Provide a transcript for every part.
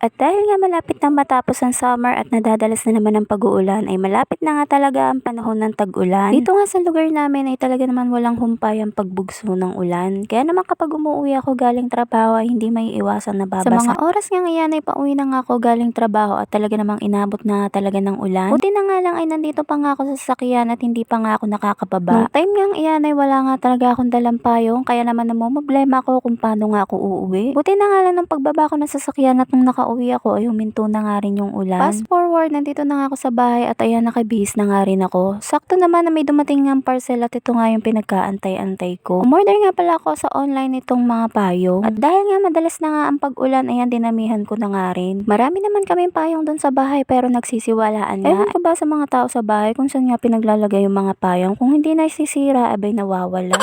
At dahil nga malapit na matapos ang summer at nadadalas na naman ang pag-uulan ay malapit na nga talaga ang panahon ng tag-ulan. Dito nga sa lugar namin ay talaga naman walang humpay ang pagbugso ng ulan. Kaya naman kapag umuwi ako galing trabaho ay hindi may iwasan na babasa. Sa mga oras nga ngayon ay pauwi na nga ako galing trabaho at talaga namang inabot na nga talaga ng ulan. Buti na nga lang ay nandito pa nga ako sa sasakyan at hindi pa nga ako nakakababa. Nung time nga iyan ay wala nga talaga akong dalang payong kaya naman namumblema ako kung paano nga ako uuwi. Buti na nga lang nung pagbaba ko ng sasakyan at nung nakauwi ako ay huminto na nga rin yung ulan. Fast forward, nandito na nga ako sa bahay at ayan nakabihis na nga rin ako. Sakto naman na may dumating ng parcel at ito nga yung pinagkaantay-antay ko. Umorder nga pala ako sa online itong mga payong. At dahil nga madalas na nga ang pag-ulan, ayan dinamihan ko na nga rin. Marami naman kaming payong doon sa bahay pero nagsisiwalaan nga. Ewan ko ba sa mga tao sa bahay kung saan nga pinaglalagay yung mga payong. Kung hindi nasisira, abay nawawala.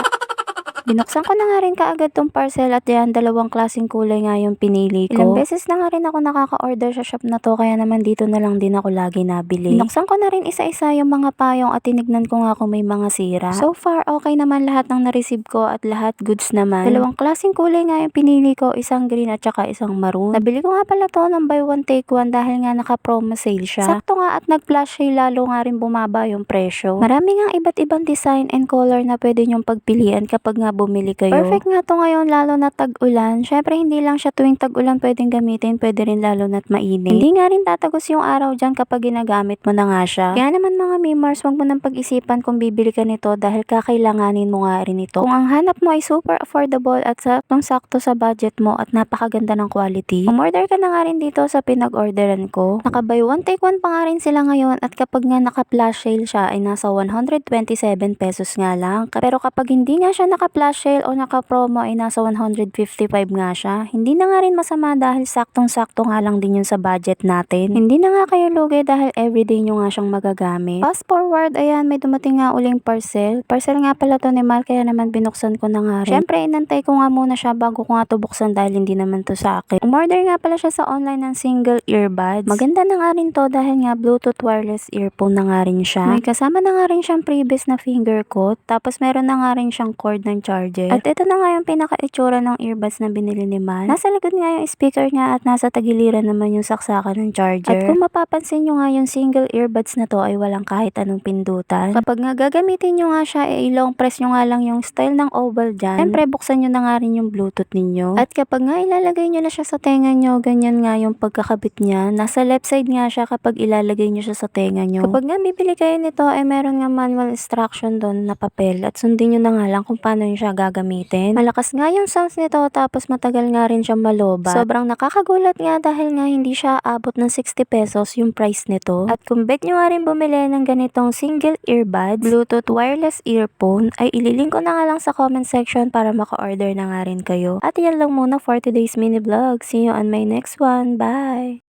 Binuksan ko na nga rin kaagad tong parcel at yan, dalawang klaseng kulay nga yung pinili ko. Ilang beses na nga rin ako nakaka-order sa shop na to kaya naman dito na lang din ako lagi nabili. Binuksan ko na rin isa-isa yung mga payong at tinignan ko nga kung may mga sira. So far, okay naman lahat ng na-receive ko at lahat goods naman. Dalawang klaseng kulay nga yung pinili ko, isang green at saka isang maroon. Nabili ko nga pala to ng buy one take one dahil nga naka-promo sale siya. Sakto nga at nag-flash sale lalo nga rin bumaba yung presyo. Marami nga iba't ibang design and color na pwede nyong pagpilian kapag nga bumili kayo. Perfect nga to ngayon lalo na tag-ulan. Syempre hindi lang siya tuwing tag-ulan pwedeng gamitin, pwede rin lalo na't mainit. Hindi nga rin tatagos yung araw dyan kapag ginagamit mo na nga siya. Kaya naman mga memers, wag mo nang pag-isipan kung bibili ka nito dahil kakailanganin mo nga rin ito. Kung ang hanap mo ay super affordable at saktong-sakto sa budget mo at napakaganda ng quality, umorder ka na nga rin dito sa pinag-orderan ko. Naka-buy one take one pa nga rin sila ngayon at kapag nga naka-flash sale siya ay nasa 127 pesos nga lang. Pero kapag hindi nga siya naka-flash sale o naka-promo ay nasa 155 nga siya. Hindi na nga rin masama dahil saktong-sakto nga lang din yun sa budget natin. Hindi na nga kayo lugi dahil everyday nyo nga siyang magagamit. Fast forward, ayan may dumating nga uling parcel. Parcel nga pala to ni Mal kaya naman binuksan ko na nga rin. Syempre inantay ko nga muna siya bago ko nga to buksan dahil hindi naman to sa akin. Umorder nga pala siya sa online ng single earbuds. Maganda na nga rin to dahil nga Bluetooth wireless earphone na nga rin siya. May kasama na nga rin siyang previous na finger coat. Tapos meron na nga rin siyang cord ng charger. At ito na nga yung pinaka-itsura ng earbuds na binili ni Mal. Nasa likod nga yung speaker niya at nasa tagiliran naman yung saksakan ng charger. At kung mapapansin nyo nga yung single earbuds na to ay walang kahit anong pindutan. Kapag nga gagamitin nyo nga siya, i-long press nyo nga lang yung style ng oval dyan. Siyempre buksan nyo na nga rin yung Bluetooth ninyo. At kapag nga ilalagay nyo na siya sa tenga nyo, ganyan nga yung pagkakabit niya. Nasa left side nga siya kapag ilalagay nyo siya sa tenga nyo. Kapag nga bibili kayo nito ay meron nga manual instruction doon na papel at sundin nyo na nga lang kung paano nyo siya gagamitin. Malakas nga yung sounds nito tapos matagal nga rin siyang malobat. Sobrang nakakagulat nga dahil nga hindi siya abot ng 60 pesos yung price nito. At kung bet nyo nga rin bumili ng ganitong single earbuds, Bluetooth wireless earphone, ay ililink ko na nga lang sa comment section para maka-order na nga rin kayo. At yan lang muna for today's mini vlog. See you on my next one. Bye!